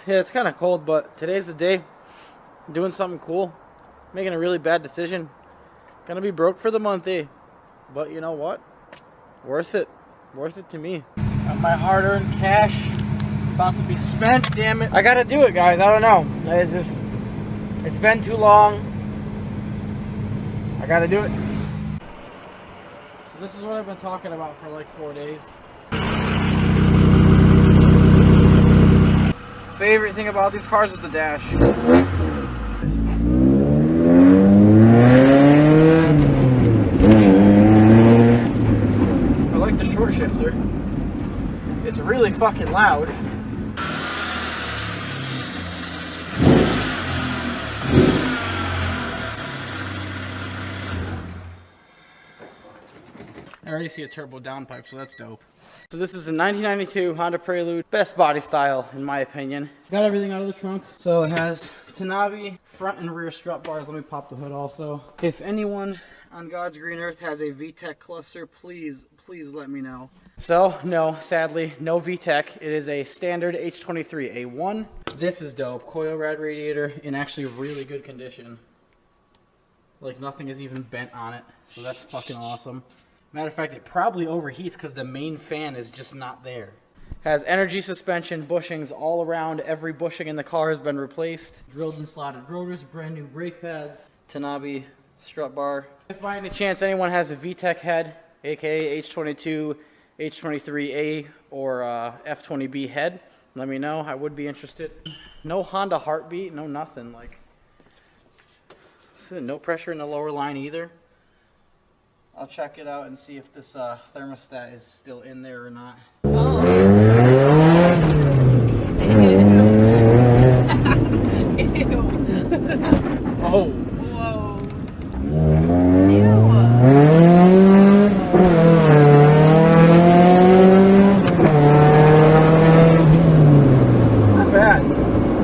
Yeah, it's kind of cold, but today's the day. Doing something cool. Making a really bad decision. Gonna be broke for the month, eh? But you know what? Worth it. Worth it to me. Got my hard-earned cash about to be spent, damn it. I gotta do it, guys. I don't know. It's been too long. I gotta do it. So this is what I've been talking about for like 4 days. Favorite thing about these cars is the dash. I like the short shifter. It's really fucking loud. I already see a turbo downpipe, so that's dope. So this is a 1992 Honda Prelude. Best body style, in my opinion. Got everything out of the trunk. So it has Tanabe front and rear strut bars. Let me pop the hood also. If anyone on God's green earth has a VTEC cluster, please let me know. So, no, sadly, no VTEC. It is a standard H23A1. This is dope. Coil rad radiator in actually really good condition. Like nothing is even bent on it. So that's fucking awesome. Matter of fact, it probably overheats because the main fan is just not there. Has energy suspension, bushings all around. Every bushing in the car has been replaced. Drilled and slotted rotors, brand new brake pads, Tanabe strut bar. If by any chance anyone has a VTEC head, aka H22, H23A, or F20B head, let me know. I would be interested. No Honda heartbeat, no nothing. Like, no pressure in the lower line either. I'll check it out and see if this thermostat is still in there or not. Oh. Ew. Oh. Whoa. Ew. Not bad.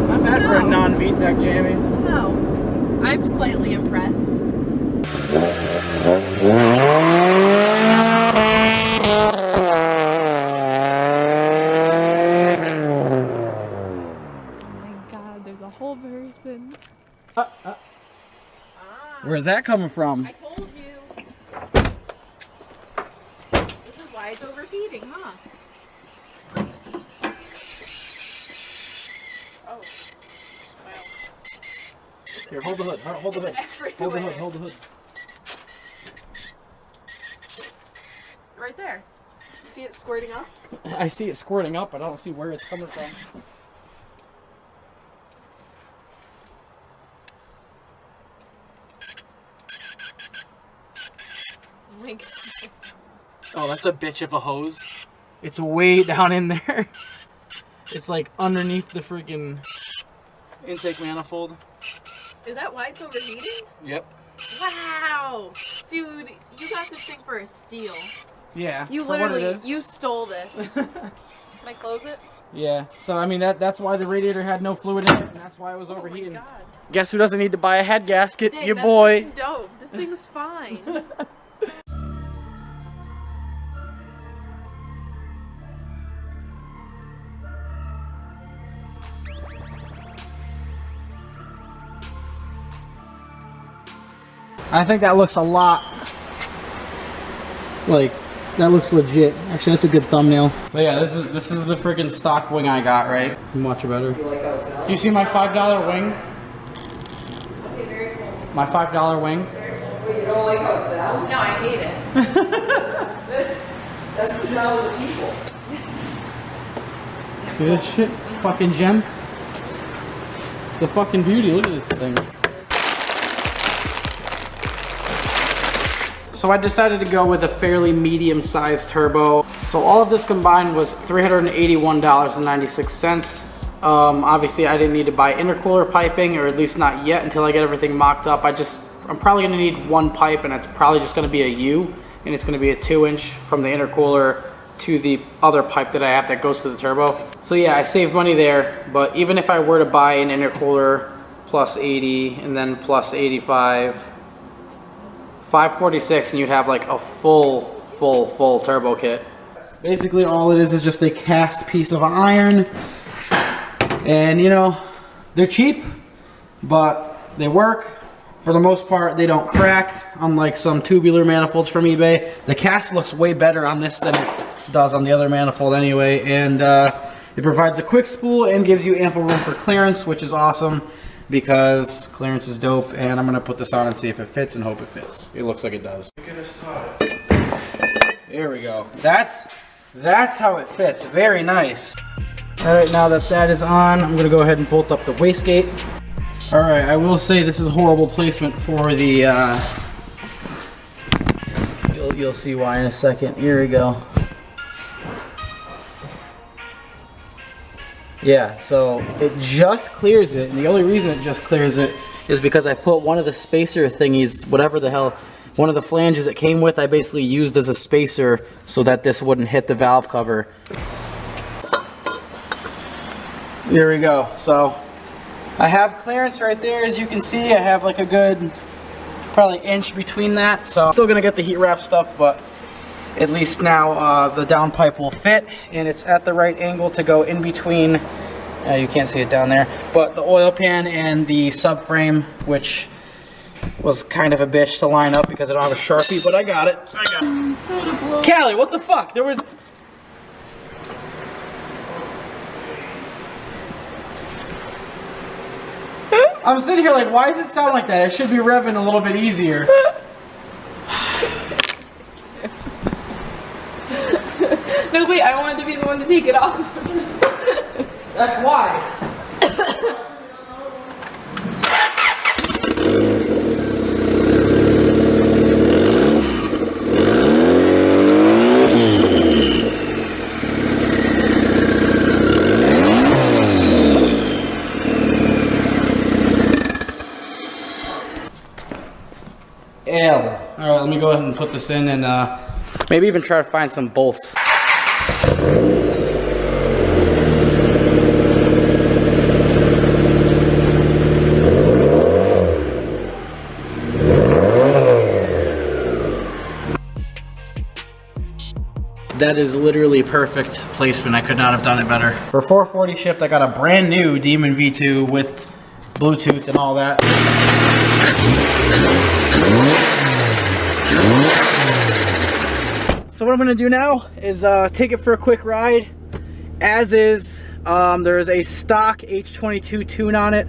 Not bad for a non-VTEC, Jamie. No. I'm slightly impressed. Where's that coming from? I told you. This is why it's overheating, huh? Oh. Wow. Here, hold the hood. Hold the hood. Hold the hood. Hold the hood. Right there. You see it squirting up? I see it squirting up, but I don't see where it's coming from. Oh, that's a bitch of a hose. It's way down in there. It's like underneath the freaking intake manifold. Is that why it's overheating? Yep. Wow! Dude, you got this thing for a steal. Yeah. You literally, you stole this. Can I close it? Yeah. So, I mean, that's why the radiator had no fluid in it, and that's why it was overheating. Oh my God. Guess who doesn't need to buy a head gasket? Dang, your boy. That's dope. This thing's fine. I think that looks a lot like that looks legit. Actually, that's a good thumbnail. But yeah, this is the freaking stock wing I got, right? Much better. You like how it sounds? Do you see my $5 wing? Okay, very cool. My $5 wing. Wait, you don't like how it sounds? No, I hate it. That's the sound of the people. See this shit? Fucking gem. It's a fucking beauty. Look at this thing. So I decided to go with a fairly medium-sized turbo. So all of this combined was $381.96. Obviously I didn't need to buy intercooler piping, or at least not yet until I get everything mocked up. I'm probably gonna need one pipe, and it's probably just gonna be a U, and it's gonna be a 2-inch from the intercooler to the other pipe that I have that goes to the turbo. So yeah, I saved money there, but even if I were to buy an intercooler plus 80 and then plus 85, $546, and you'd have like a full turbo kit. Basically all it is just a cast piece of iron And you know, they're cheap, but they work. For the most part, they don't crack, unlike some tubular manifolds from eBay. The cast looks way better on this than it does on the other manifold anyway, and it provides a quick spool and gives you ample room for clearance, which is awesome because clearance is dope. And I'm gonna put this on and see if it fits and hope it fits. It looks like it does. There we go. That's how it fits. Very nice. All right, now that that is on, I'm gonna go ahead and bolt up the wastegate. All right, I will say this is horrible placement for the, you'll see why in a second. Here we go. Yeah, so it just clears it, and the only reason it just clears it is because I put one of the spacer thingies, whatever the hell, one of the flanges it came with, I basically used as a spacer so that this wouldn't hit the valve cover. Here we go. So I have clearance right there, as you can see. I have like a good probably inch between that, so I'm still gonna get the heat wrap stuff, but at least now the downpipe will fit, and it's at the right angle to go in between, you can't see it down there, but the oil pan and the subframe, which was kind of a bitch to line up because I don't have a Sharpie, but I got it. Callie, what the fuck? There was... I'm sitting here like, why does it sound like that? It should be revving a little bit easier. No, wait, I wanted to be the one to take it off. That's why. Alright, let me go ahead and put this in and maybe even try to find some bolts. That is literally perfect placement. I could not have done it better. For 440 shipped, I got a brand new Damian V2 with Bluetooth and all that. So what I'm gonna do now is take it for a quick ride. As is, there is a stock H22 tune on it,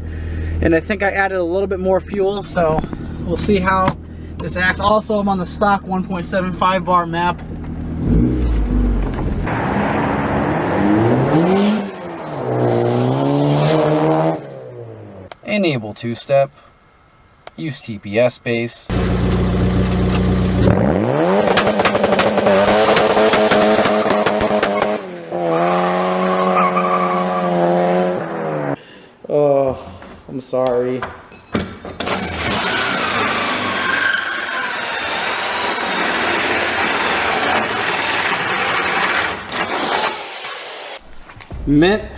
and I think I added a little bit more fuel, so we'll see how this acts. Also, I'm on the stock 1.75 bar map. Enable two-step, use TPS base. Oh, I'm sorry. Mint.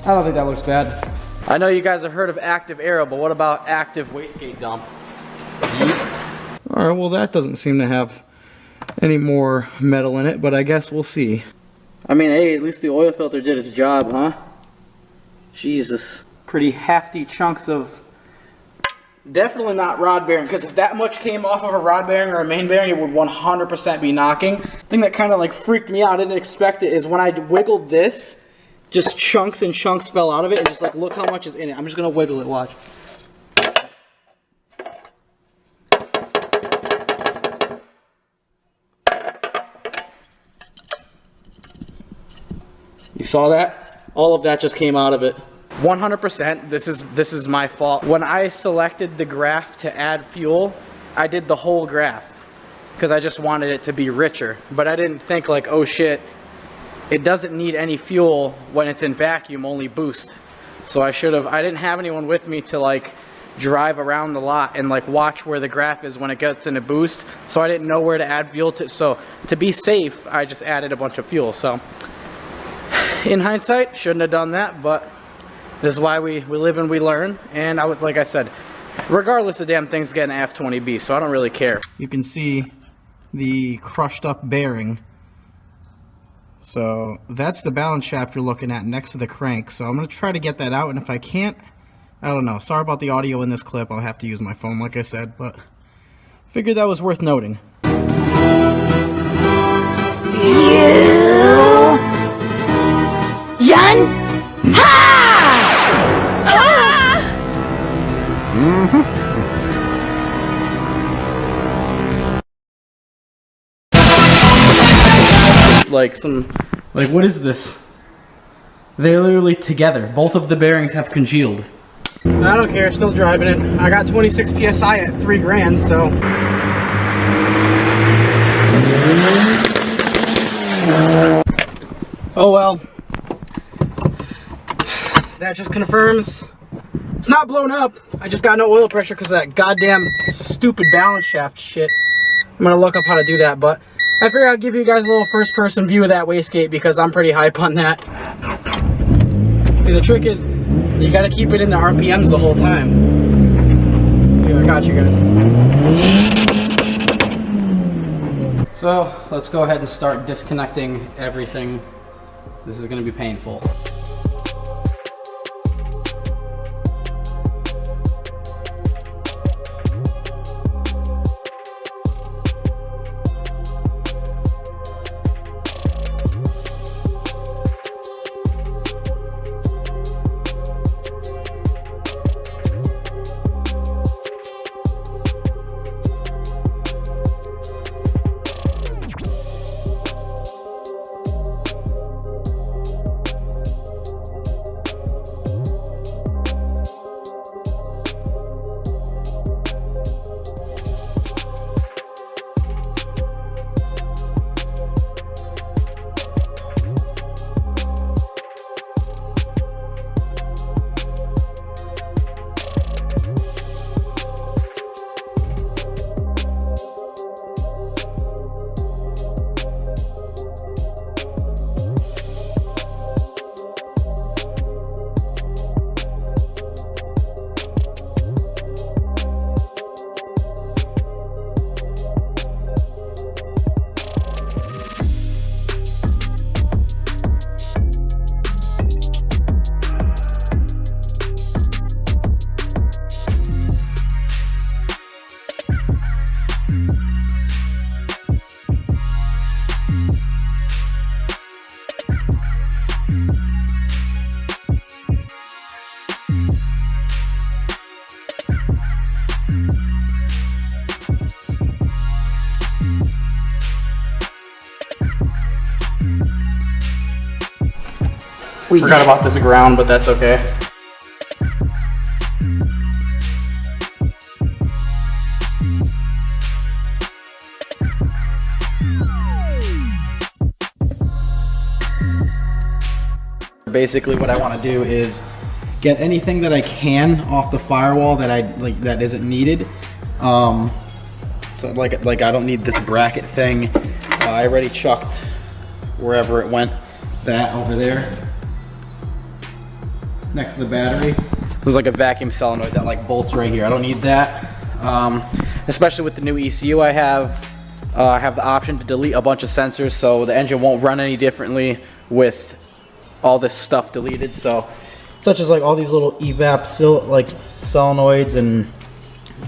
I don't think that looks bad. I know you guys have heard of active aero, but what about active wastegate dump? Alright, well that doesn't seem to have any more metal in it, but I guess we'll see. I mean, hey, at least the oil filter did its job, huh? Jesus. Pretty hefty chunks of... Definitely not rod bearing, because if that much came off of a rod bearing or a main bearing, it would 100% be knocking. The thing that kind of like freaked me out, I didn't expect it, is when I wiggled this, just chunks and chunks fell out of it, and just like, look how much is in it. I'm just gonna wiggle it, watch. You saw that? All of that just came out of it. 100%, this is my fault. When I selected the graph to add fuel, I did the whole graph because I just wanted it to be richer. But I didn't think like, oh shit, it doesn't need any fuel when it's in vacuum, only boost. So I didn't have anyone with me to like drive around the lot and like watch where the graph is when it gets in a boost. So I didn't know where to add fuel to. So to be safe, I just added a bunch of fuel. So in hindsight, shouldn't have done that, but this is why we live and we learn. And like I said, Regardless, the damn thing's getting F20B, so I don't really care. You can see the crushed up bearing. So that's the balance shaft you're looking at next to the crank. So I'm going to try to get that out, and if I can't, I don't know. Sorry about the audio in this clip. I'll have to use my phone like I said, but figured that was worth noting. Fusion! Like what is this? They're literally together. Both of the bearings have congealed. I don't care, still driving it. I got 26 PSI at 3 grand, so. Oh well. That just confirms it's not blown up. I just got no oil pressure because of that goddamn stupid balance shaft shit. I'm gonna look up how to do that, but I figured I'd give you guys a little first person view of that wastegate because I'm pretty hype on that. See, the trick is you gotta keep it in the RPMs the whole time. Here, I got you guys. So let's go ahead and start disconnecting everything. This is gonna be painful. Forgot about this ground, but that's okay. Basically what I want to do is get anything that I can off the firewall that that isn't needed. So like I don't need this bracket thing. I already chucked wherever it went, that over there next to the battery. There's like a vacuum solenoid that like bolts right here. I don't need that. Especially with the new ECU I have the option to delete a bunch of sensors so the engine won't run any differently with all this stuff deleted. So such as like all these little evap solenoids and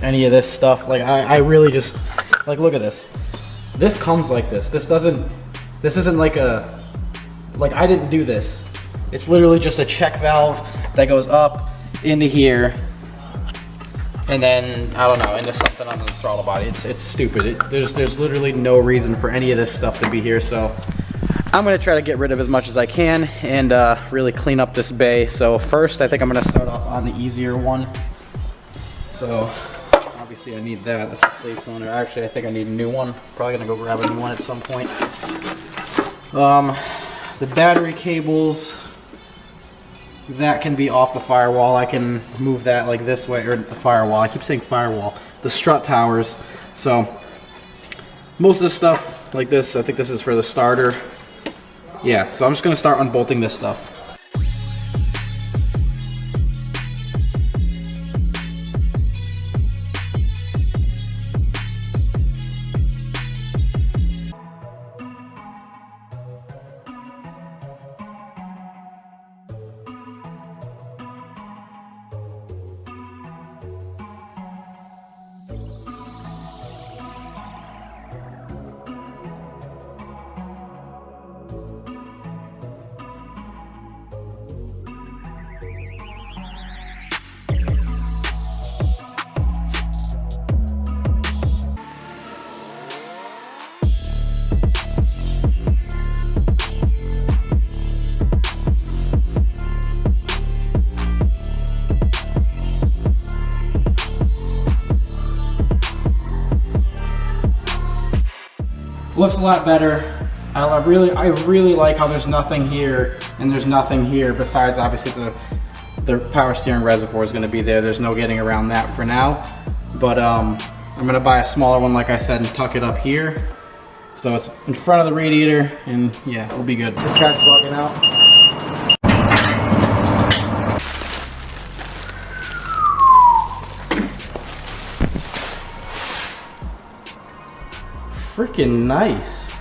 any of this stuff. Like I really just like, look at this. This comes like this. This isn't like I didn't do this. It's literally just a check valve that goes up into here and then I don't know, into something on the throttle body. It's stupid. There's literally no reason for any of this stuff to be here. So I'm gonna try to get rid of as much as I can and really clean up this bay. So first, I think I'm gonna start off on the easier one. So obviously I need that. That's a slave cylinder. Actually, I think I need a new one. Probably gonna go grab a new one at some point. The battery cables, that can be off the firewall. I can move that like this way, or the firewall. I keep saying firewall. The strut towers. So most of the stuff like this, I think this is for the starter. Yeah, so I'm just gonna start unbolting this stuff. Looks a lot better. I really like how there's nothing here and there's nothing here besides obviously the power steering reservoir is going to be there. There's no getting around that for now. But I'm going to buy a smaller one, like I said, and tuck it up here. So it's in front of the radiator, and yeah, it'll be good. This guy's bugging out. Freaking nice.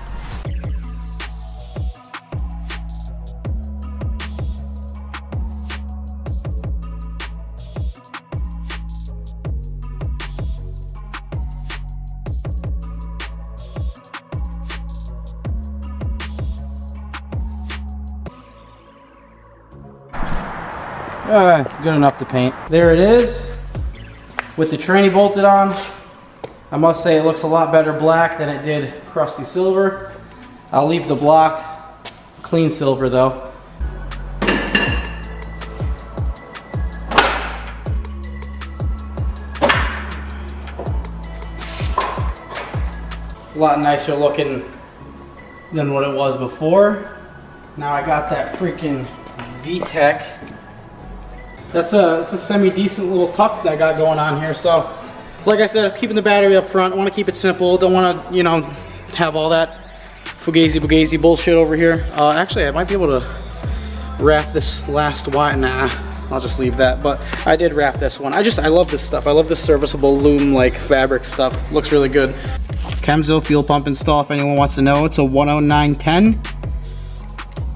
Good enough to paint. There it is, with the tranny bolted on. I must say it looks a lot better black than it did crusty silver. I'll leave the block clean silver though. A lot nicer looking than what it was before. Now I got that freaking VTEC. It's a semi-decent little tuck that I got going on here. So, like I said, keeping the battery up front. I want to keep it simple. Don't want to, you know, have all that fugazi bullshit over here. Actually, I might be able to wrap this last wire. Nah, I'll just leave that. But I did wrap this one. I love this stuff. I love this serviceable loom-like fabric stuff. Looks really good. Chemzo fuel pump install, if anyone wants to know. It's a 10910.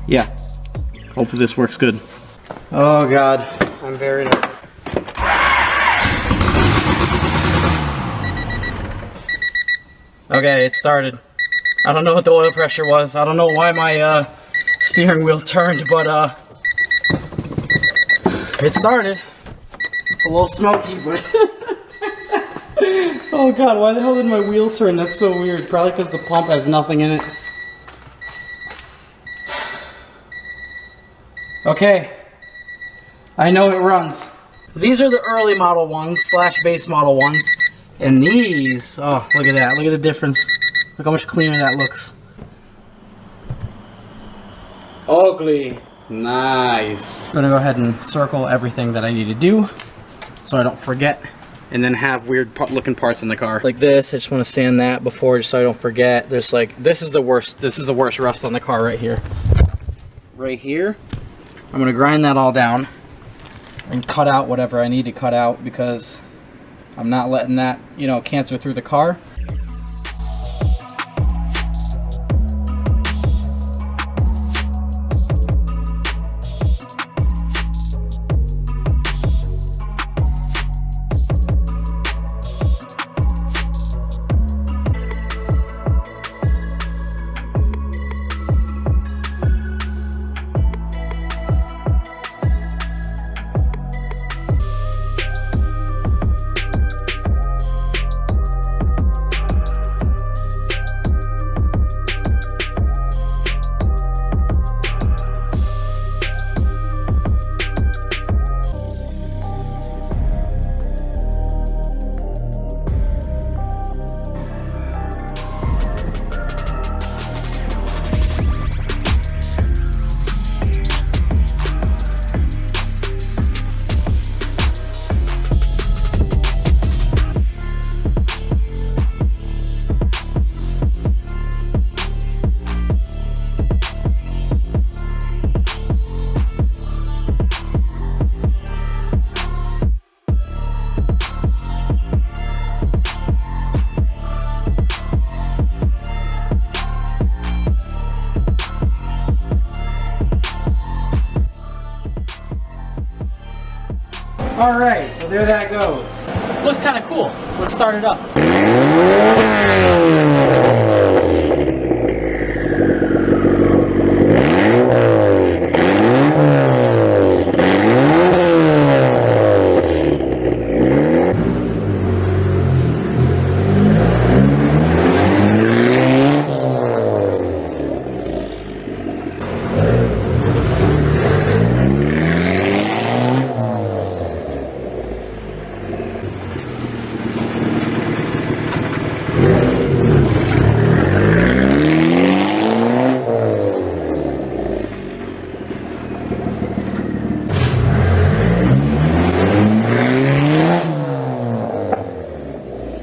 Yeah. Hopefully this works good. Oh God, I'm very nervous. Okay, it started. I don't know what the oil pressure was. I don't know why my steering wheel turned, but it started. It's a little smoky, but oh God, why the hell did my wheel turn? That's so weird. Probably because the pump has nothing in it. Okay. I know it runs. These are the early model ones / base model ones. And these, oh, look at that. Look at the difference. Look how much cleaner that looks. Ugly. Nice. I'm gonna go ahead and circle everything that I need to do so I don't forget and then have weird looking parts in the car. Like this, I just want to sand that before just so I don't forget. There's like, this is the worst rust on the car right here. Right here. I'm gonna grind that all down and cut out whatever I need to cut out because I'm not letting that, you know, cancer through the car. Alright, so there that goes. Looks kind of cool. Let's start it up.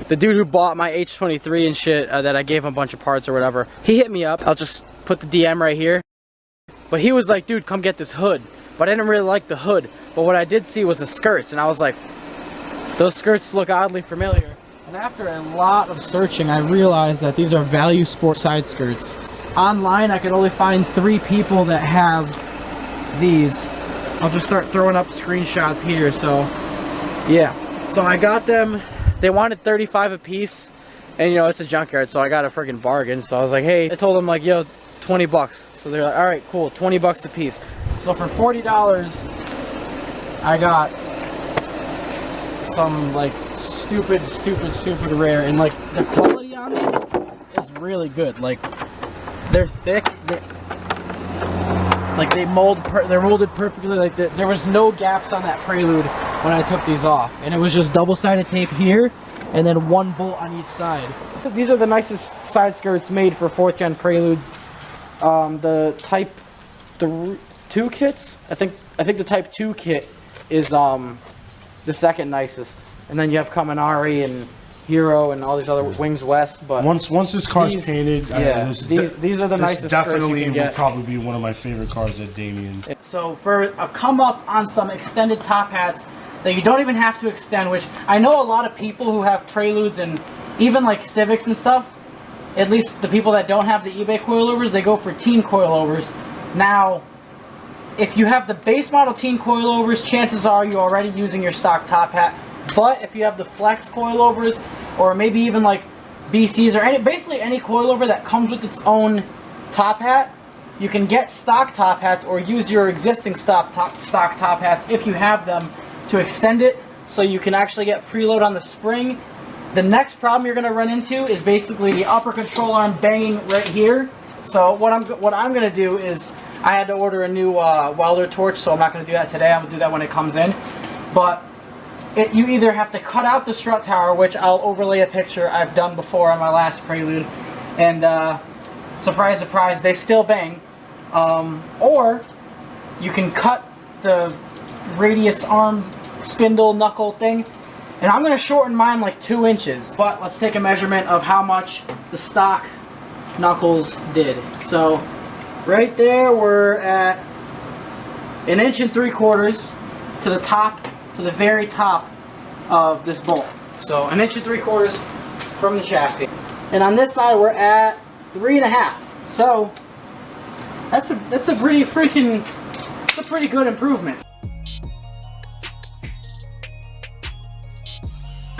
the dude who bought my H23 and shit that I gave him a bunch of parts or whatever, he hit me up. I'll just put the DM right here. But he was like, dude, come get this hood. But I didn't really like the hood. But what I did see was the skirts, and I was like, those skirts look oddly familiar. And after a lot of searching, I realized that these are Value Sport side skirts. Online, I could only find 3 people that have these. I'll just start throwing up screenshots here. So, yeah. So I got them. They wanted 35 a piece, and you know, it's a junkyard, so I got a freaking bargain. So I was like, hey, I told them like, yo, 20 bucks. So they're like, all right, cool, 20 bucks a piece. So for $40, I got some like stupid rare, and like the quality on these is really good. Like they're thick, they're molded perfectly. Like there was no gaps on that Prelude when I took these off, and it was just double-sided tape here and then 1 bolt on each side. These are the nicest side skirts made for 4th gen Preludes. The Type 2 kits, I think the Type 2 kit is the second nicest, and then you have Kaminari and Hero and all these other Wings West. But once this car's painted, yeah, these are the nicest skirts you can get. Definitely will probably be one of my favorite cars at Damian. So for a come up on some extended top hats that you don't even have to extend, which I know a lot of people who have Preludes and even like Civics and stuff, at least the people that don't have the eBay coilovers, they go for teen coilovers. Now, if you have the base model teen coilovers, chances are you're already using your stock top hat. But if you have the flex coilovers, or maybe even like BCs, or basically any coilover that comes with its own top hat, you can get stock top hats or use your existing stock top hats if you have them to extend it, so you can actually get preload on the spring. The next problem you're going to run into is basically the upper control arm banging right here. So what I'm going to do is, I had to order a new welder torch, so I'm not going to do that today. I'm going to do that when it comes in. But you either have to cut out the strut tower, which I'll overlay a picture I've done before on my last Prelude, and surprise, surprise, they still bang. Or you can cut the radius arm spindle knuckle thing, and I'm going to shorten mine like 2 inches. But let's take a measurement of how much the stock knuckles did. So right there, we're at 1 3/4 to the top, to the very top of this bolt. So 1 3/4 from the chassis. And on this side, we're at 3.5. So that's a pretty freaking, it's a pretty good improvement.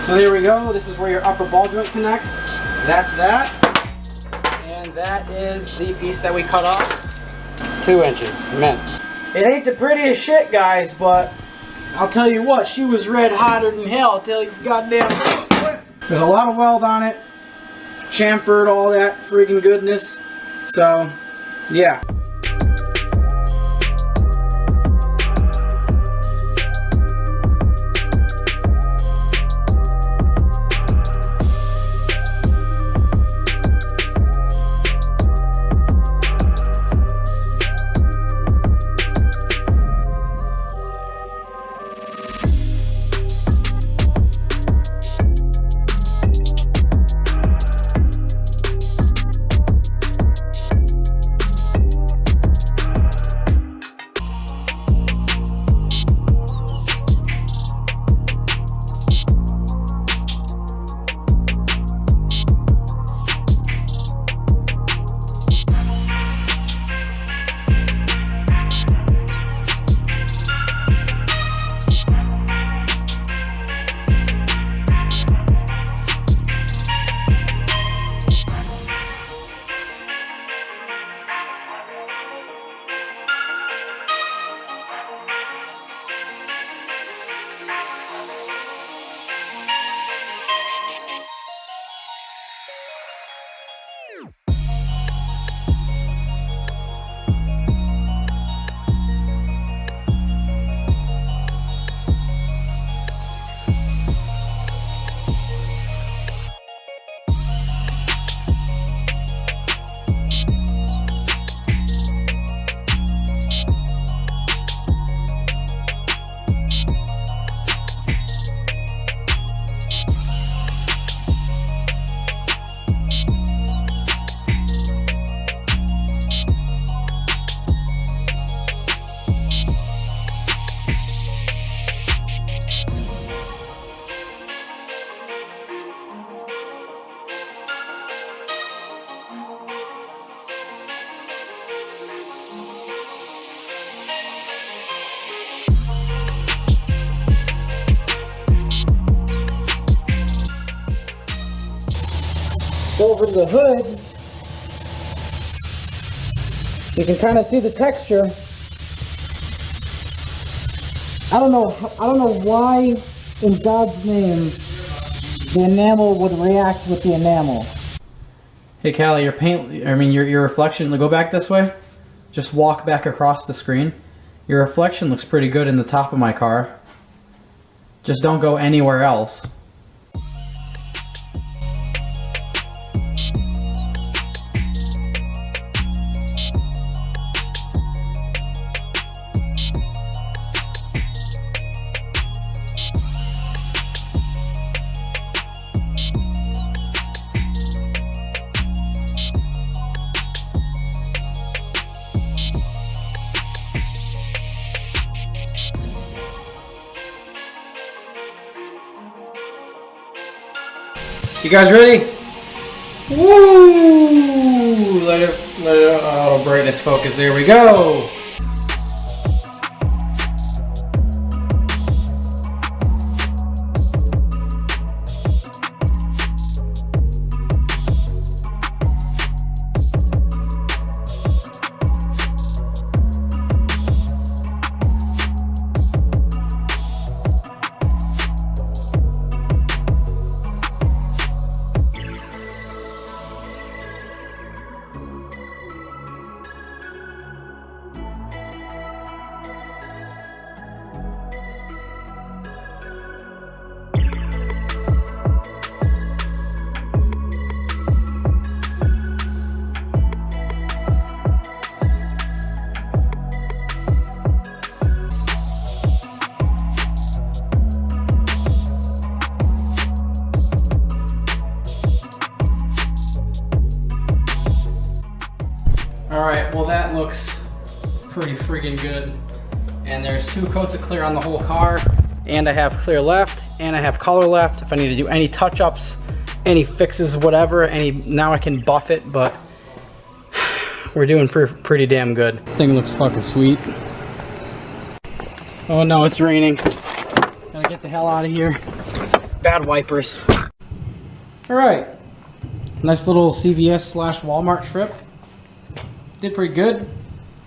So there we go. This is where your upper ball joint connects. That's that. And that is the piece that we cut off. 2 inches. Man, it ain't the prettiest shit, guys, but I'll tell you what, she was red hotter than hell. I'll tell you goddamn. There's a lot of weld on it. Chamfered, all that freaking goodness. So, yeah. over to the hood, you can kind of see the texture. I don't know why in God's name the enamel would react with the enamel. Hey Callie, your reflection, go back this way. Just walk back across the screen. Your reflection looks pretty good in the top of my car. Just don't go anywhere else. You guys ready? Woo! Let it auto brightness focus. There we go. Alright, well that looks pretty freaking good. And there's 2 coats of clear on the whole car. And I have clear left, and I have color left. If I need to do any touch-ups, any fixes, whatever, now I can buff it, but we're doing pretty damn good. Thing looks fucking sweet. Oh no, it's raining. Gotta get the hell out of here. Bad wipers. Alright. Nice little CVS / Walmart trip. Did pretty good.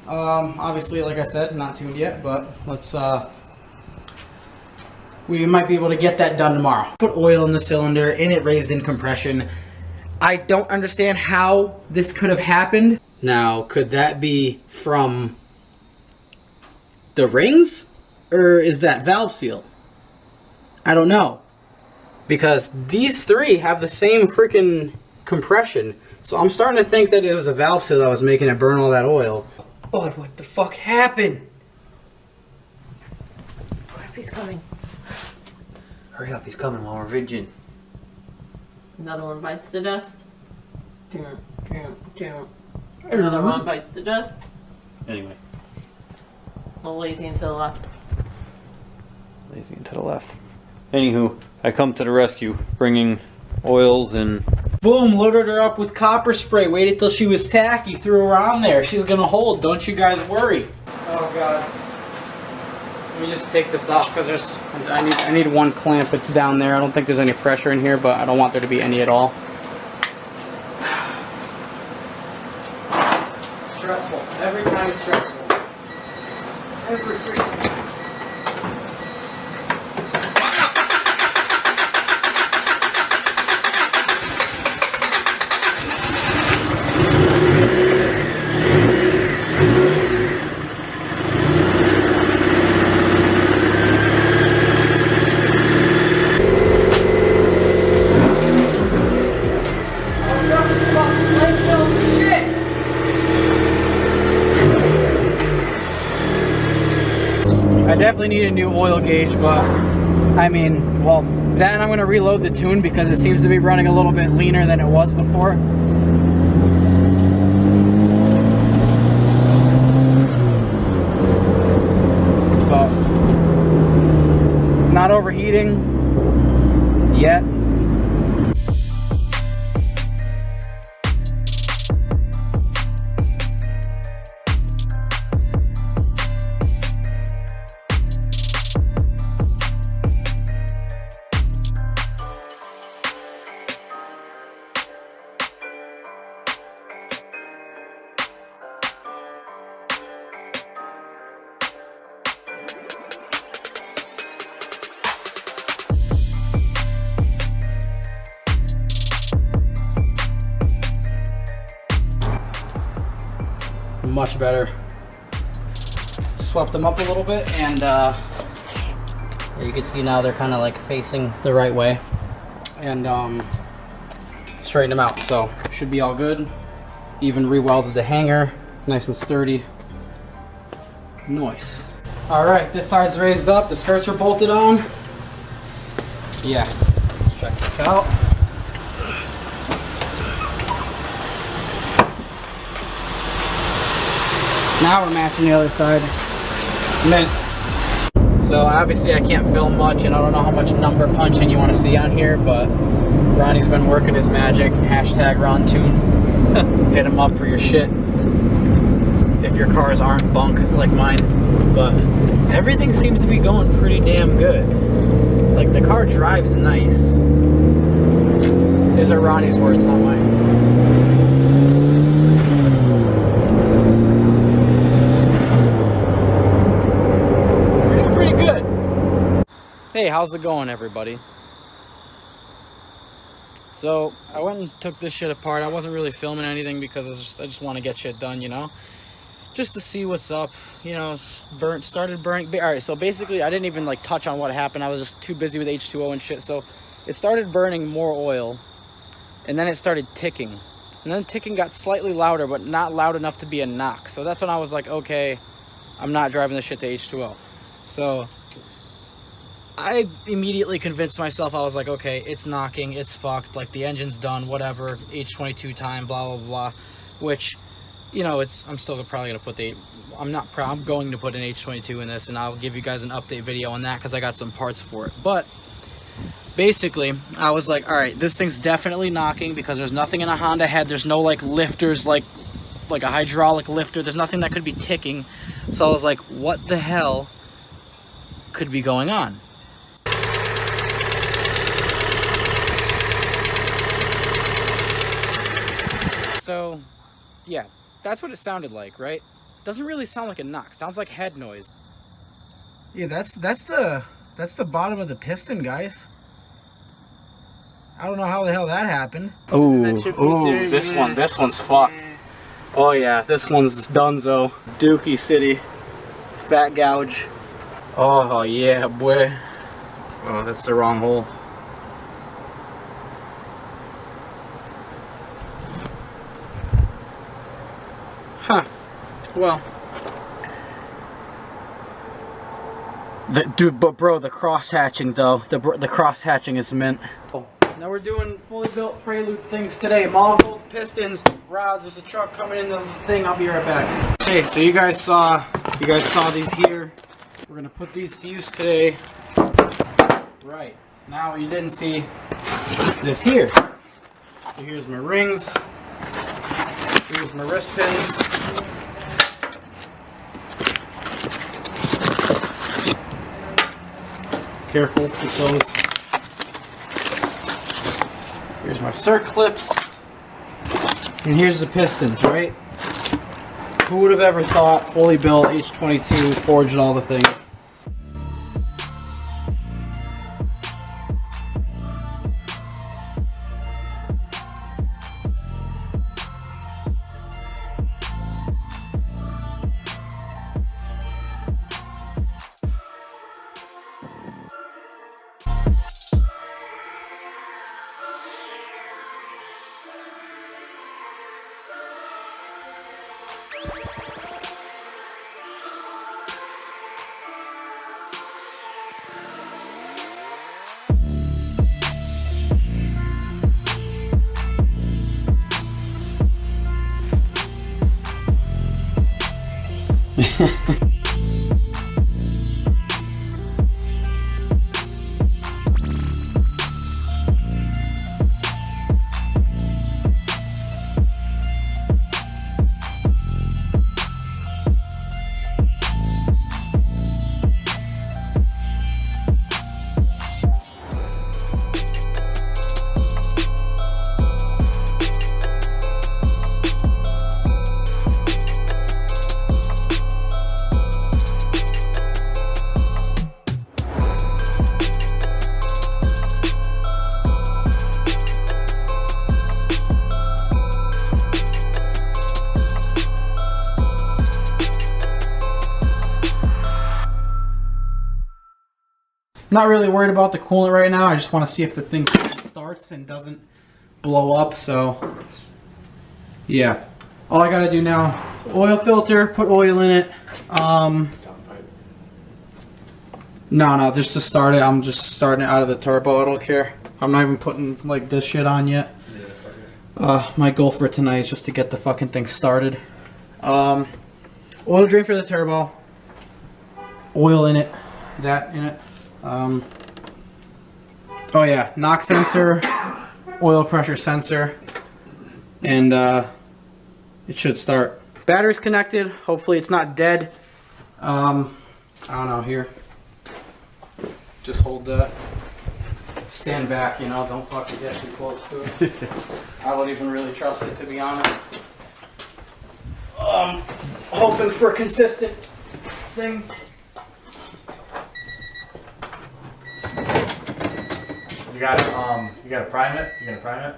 Obviously, like I said, not tuned yet, but let's, we might be able to get that done tomorrow. Put oil in the cylinder, and it raised in compression. I don't understand how this could have happened. Now, could that be from the rings? Or is that valve seal? I don't know. Because these 3 have the same freaking compression. So I'm starting to think that it was a valve seal that was making it burn all that oil. God, what the fuck happened? Crap, he's coming. Hurry up, he's coming while we're vidging. Another one bites the dust. Another one bites the dust. Anyway. A little lazy and to the left. Lazy and to the left. Anywho, I come to the rescue, bringing oils and... Boom, loaded her up with copper spray. Waited till she was tacky, threw her on there. She's gonna hold, don't you guys worry. Oh god. Let me just take this off because I need 1 clamp. It's down there. I don't think there's any pressure in here, but I don't want there to be any at all. Stressful. Every time it's stressful. Every freaking time. I definitely need a new oil gauge, but I mean, well, then I'm going to reload the tune because it seems to be running a little bit leaner than it was before. But it's not overheating yet. much better. Swept them up a little bit, and you can see now they're kind of like facing the right way, and straightened them out. So should be all good. Even re-welded the hanger, nice and sturdy. Nice. All right, this side's raised up. The skirts are bolted on. Yeah, let's check this out. Now we're matching the other side. Mint. So obviously I can't film much, and I don't know how much number punching you want to see on here, but Ronnie's been working his magic. Hashtag RonTune. Hit him up for your shit if your cars aren't bunk like mine. But everything seems to be going pretty damn good. Like, the car drives nice. These are Ronnie's words, not mine. Hey, how's it going, everybody? So I went and took this shit apart. I wasn't really filming anything because I just want to get shit done, you know, just to see what's up. You know, started burning. All right, so basically I didn't even like touch on what happened. I was just too busy with H2O and shit. So it started burning more oil, and then it started ticking, and then ticking got slightly louder, but not loud enough to be a knock. So that's when I was like, okay, I'm not driving this shit to H2O. So I immediately convinced myself, I was like, okay, it's knocking, it's fucked, like the engine's done, whatever, H22 time, blah, blah, blah, which, you know, I'm still probably going to put I'm going to put an H22 in this, and I'll give you guys an update video on that because I got some parts for it. But basically, I was like, all right, this thing's definitely knocking because there's nothing in a Honda head, there's no like lifters, like a hydraulic lifter, there's nothing that could be ticking. So I was like, what the hell could be going on? So, yeah, that's what it sounded like, right? Doesn't really sound like a knock. Sounds like head noise. Yeah, that's the bottom of the piston, guys. I don't know how the hell that happened. Ooh, this one's fucked. Oh yeah, this one's donezo. Dookie City, fat gouge. Oh yeah, boy. Oh, that's the wrong hole. Huh. Well. But bro, the cross hatching though, the cross hatching is mint. Now we're doing fully built Prelude things today. Mall gold pistons, rods. There's a truck coming in the thing. I'll be right back. Okay, so you guys saw these here. We're gonna put these to use today. Right now, you didn't see this here. So here's my rings. Here's my wrist pins. Careful with those. Here's my circ clips. And here's the pistons, right? Who would have ever thought fully built H22, forged all the things? not really worried about the coolant right now. I just want to see if the thing starts and doesn't blow up. So yeah, all I gotta do now, oil filter, put oil in it. No, just to start it, I'm just starting it out of the turbo. I don't care. I'm not even putting like this shit on yet. My goal for tonight is just to get the fucking thing started. Oil drain for the turbo. Oil in it. That in it. Oh yeah, knock sensor, oil pressure sensor, and it should start. Battery's connected. Hopefully it's not dead. I don't know, here. Just hold that. Stand back, you know, don't fucking get too close to it. I don't even really trust it, to be honest. Hoping for consistent things. You gotta prime it? You gonna prime it?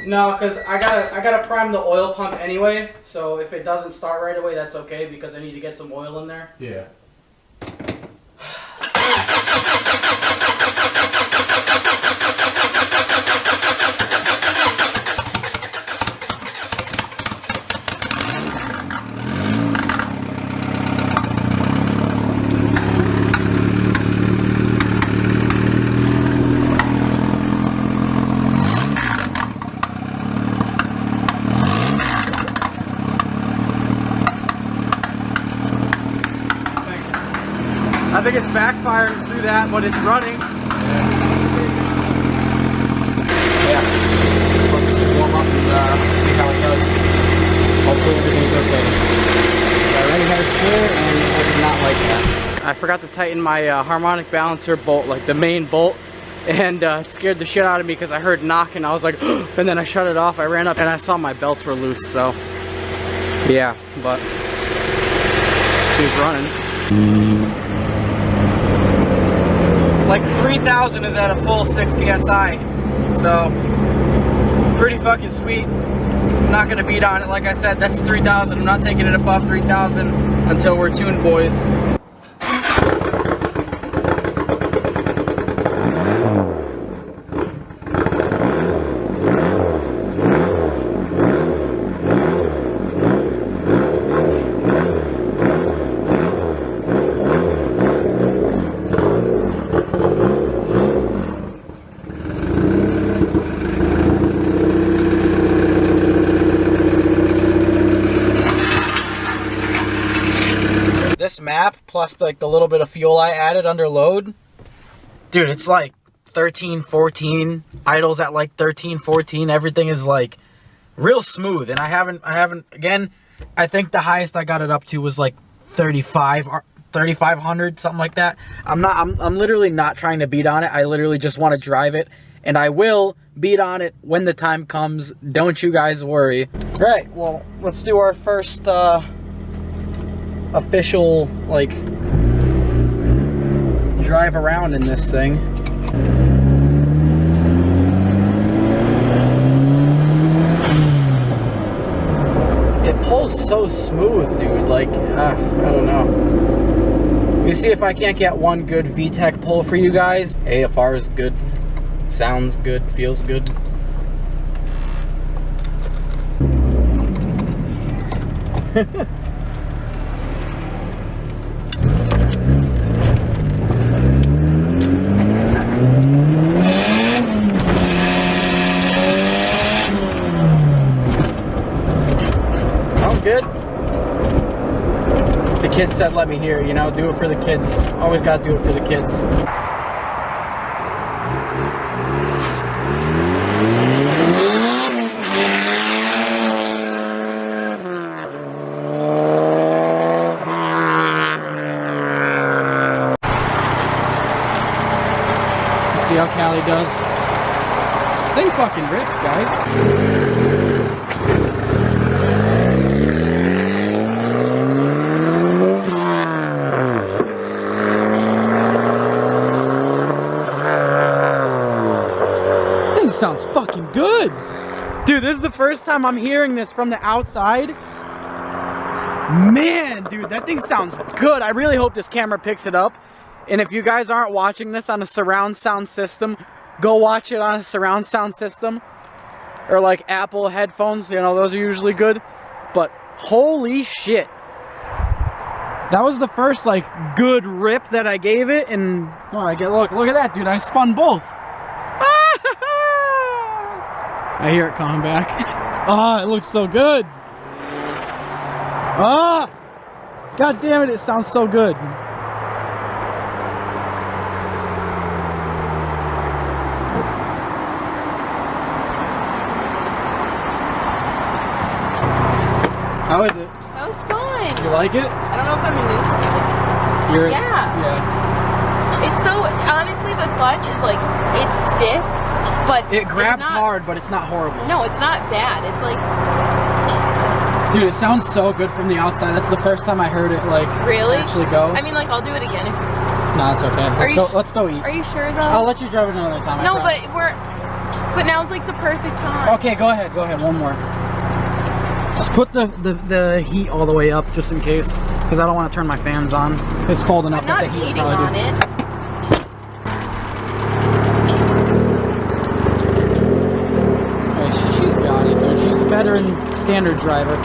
No, because I gotta prime the oil pump anyway, so if it doesn't start right away, that's okay, because I need to get some oil in there. Yeah. I think it's backfiring through that, but it's running. Yeah. So let me just warm up and see how it does. Hopefully everything's okay. I already had a scare and I did not like that. I forgot to tighten my harmonic balancer bolt, like the main bolt, and it scared the shit out of me because I heard knocking. I was like, and then I shut it off. I ran up and I saw my belts were loose, so yeah, but she's running. Like 3,000 is at a full 6 PSI, so pretty fucking sweet. I'm not gonna beat on it. Like I said, that's 3,000. I'm not taking it above 3,000 until we're tuned, boys. This map plus like the little bit of fuel I added under load, dude, it's like 13, 14, idles at like 13, 14. Everything is like real smooth, and I haven't again, I think the highest I got it up to was like 35 or 3,500, something like that. I'm literally not trying to beat on it. I literally just want to drive it, and I will beat on it when the time comes. Don't you guys worry. All right, well, let's do our first official like drive around in this thing. It pulls so smooth, dude. Like I don't know. Let me see if I can't get one good VTEC pull for you guys. AFR is good, sounds good, feels good. Good. The kids said let me hear it, you know, do it for the kids. Always gotta do it for the kids. Let's see how Callie does. Thing fucking rips, guys. Sounds fucking good. Dude, this is the first time I'm hearing this from the outside. Man, dude, that thing sounds good. I really hope this camera picks it up. And if you guys aren't watching this on a surround sound system, go watch it on a surround sound system. Or like Apple headphones, you know, those are usually good. But holy shit. That was the first like good rip that I gave it, and oh, look at that, dude. I spun both. I hear it coming back. Ah, it looks so good. Ah, god damn it, it sounds so good. How is it? That was fun. You like it? I don't know if I'm in neutral. You're, Yeah. It's so, honestly, the clutch is like, it's stiff, but It grabs it's not, hard, but it's not horrible. No, it's not bad. It's like, Dude, it sounds so good from the outside. That's the first time I heard it, like, really? actually go. I mean, like, I'll do it again. No, it's okay. Let's go eat. Are you sure, though? I'll let you drive it another time. No, I but now's like the perfect time. Okay, go ahead, one more. Just put the heat all the way up, just in case, because I don't want to turn my fans on. It's cold enough I'm that not the heat eating will on probably do. it. Hey, she's got it, dude. She's a veteran standard driver.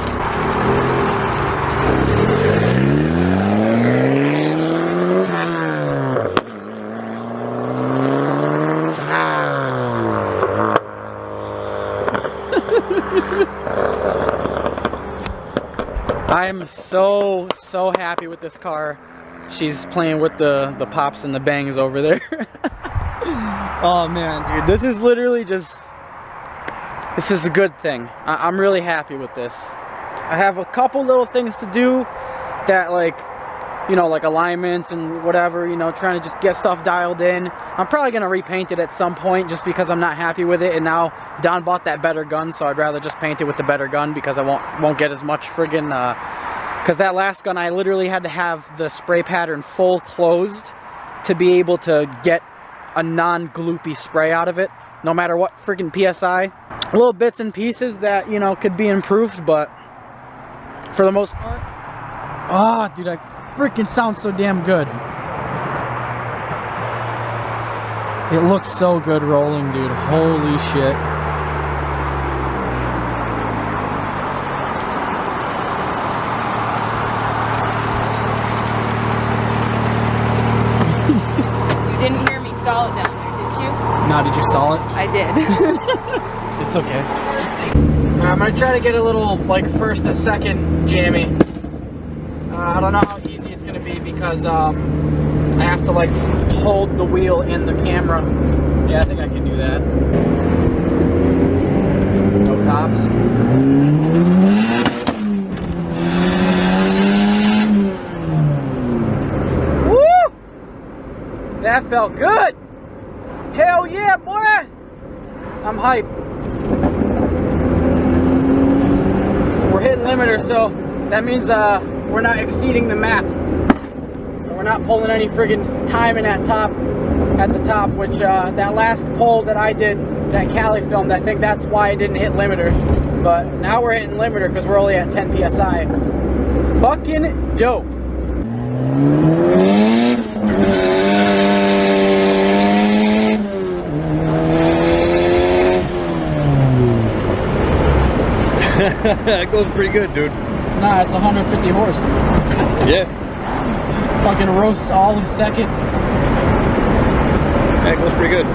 I'm so happy with this car. She's playing with the pops and the bangs over there. Oh man, dude, this is literally just, this is a good thing. I'm really happy with this. I have a couple little things to do that, like, you know, like alignments and whatever, you know, trying to just get stuff dialed in. I'm probably gonna repaint it at some point just because I'm not happy with it, and now Don bought that better gun, so I'd rather just paint it with the better gun because I won't get as much friggin' because that last gun I literally had to have the spray pattern full closed to be able to get a non-gloopy spray out of it, no matter what friggin' PSI. Little bits and pieces that, you know, could be improved, but for the most part, ah, dude, I freaking sound so damn good. It looks so good rolling, dude. Holy shit. You didn't hear me stall it down there, did you? Now, did you stall it? I did. It's okay. I'm gonna try to get a little, like, first and second jammy. I don't know how easy it's gonna be because I have to, like, hold the wheel in the camera. Yeah, I think I can do that. No cops. Woo! That felt good! Hell yeah, boy! I'm hyped. We're hitting limiter, so that means we're not exceeding the map. So we're not pulling any friggin' timing at the top, which that last pull that I did, that Cali filmed, I think that's why I didn't hit limiter. But now we're hitting limiter because we're only at 10 PSI. Fucking dope. That goes pretty good, dude. Nah, it's 150 horse. Yeah. Fucking roast all in second. That goes pretty good.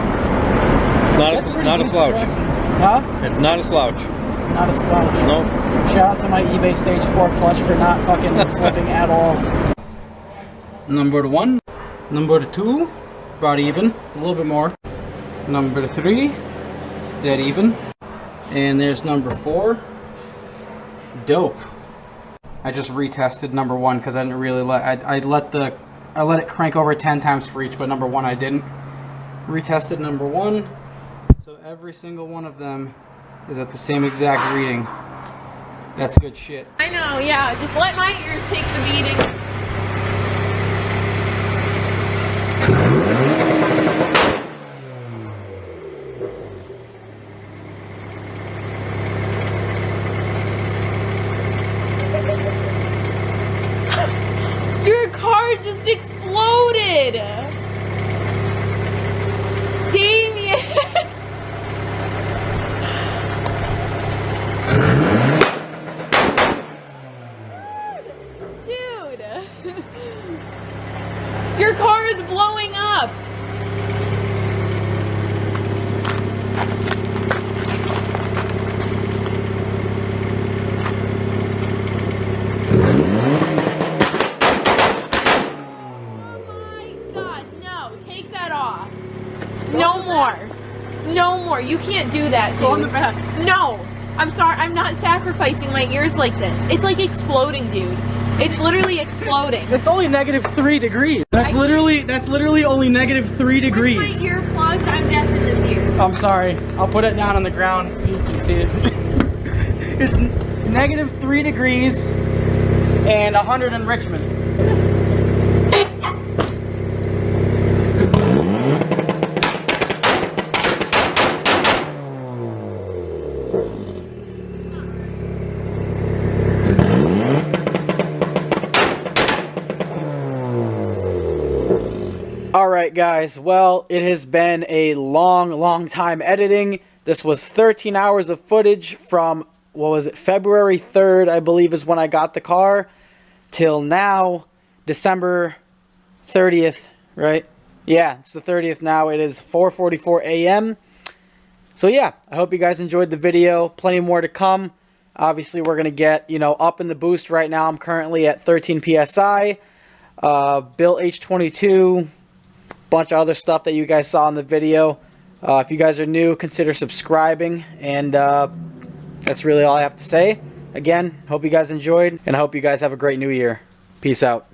It's not a slouch. Huh? It's not a slouch. Not a slouch. No. Shout out to my eBay Stage 4 clutch for not fucking slipping at all. Number 1. Number 2. About even. A little bit more. Number 3. Dead even. And there's number 4. Dope. I just retested number 1 because I didn't really I let it crank over 10 times for each, but number 1 I didn't. Retested number 1. So every single one of them is at the same exact reading. That's good shit. I know, yeah. Just let my ears take the beating. Your car just exploded! No more. You can't do that, dude. Go on the back. No. I'm sorry. I'm not sacrificing my ears like this. It's like exploding, dude. It's literally exploding. It's only -3 degrees. That's literally only -3 degrees. With my ear plugged, I'm deaf in this ear. I'm sorry. I'll put it down on the ground so you can see it. It's -3 degrees and 100 in Richmond. Alright guys, well, it has been a long time editing. This was 13 hours of footage from, what was it, February 3rd, I believe is when I got the car, till now, December 30th, right? Yeah, it's the 30th now. It is 4:44 a.m. So yeah, I hope you guys enjoyed the video. Plenty more to come. Obviously, we're going to get, you know, up in the boost right now. I'm currently at 13 PSI. Built H22, bunch of other stuff that you guys saw in the video. If you guys are new, consider subscribing, and that's really all I have to say. Again, hope you guys enjoyed, and I hope you guys have a great new year. Peace out.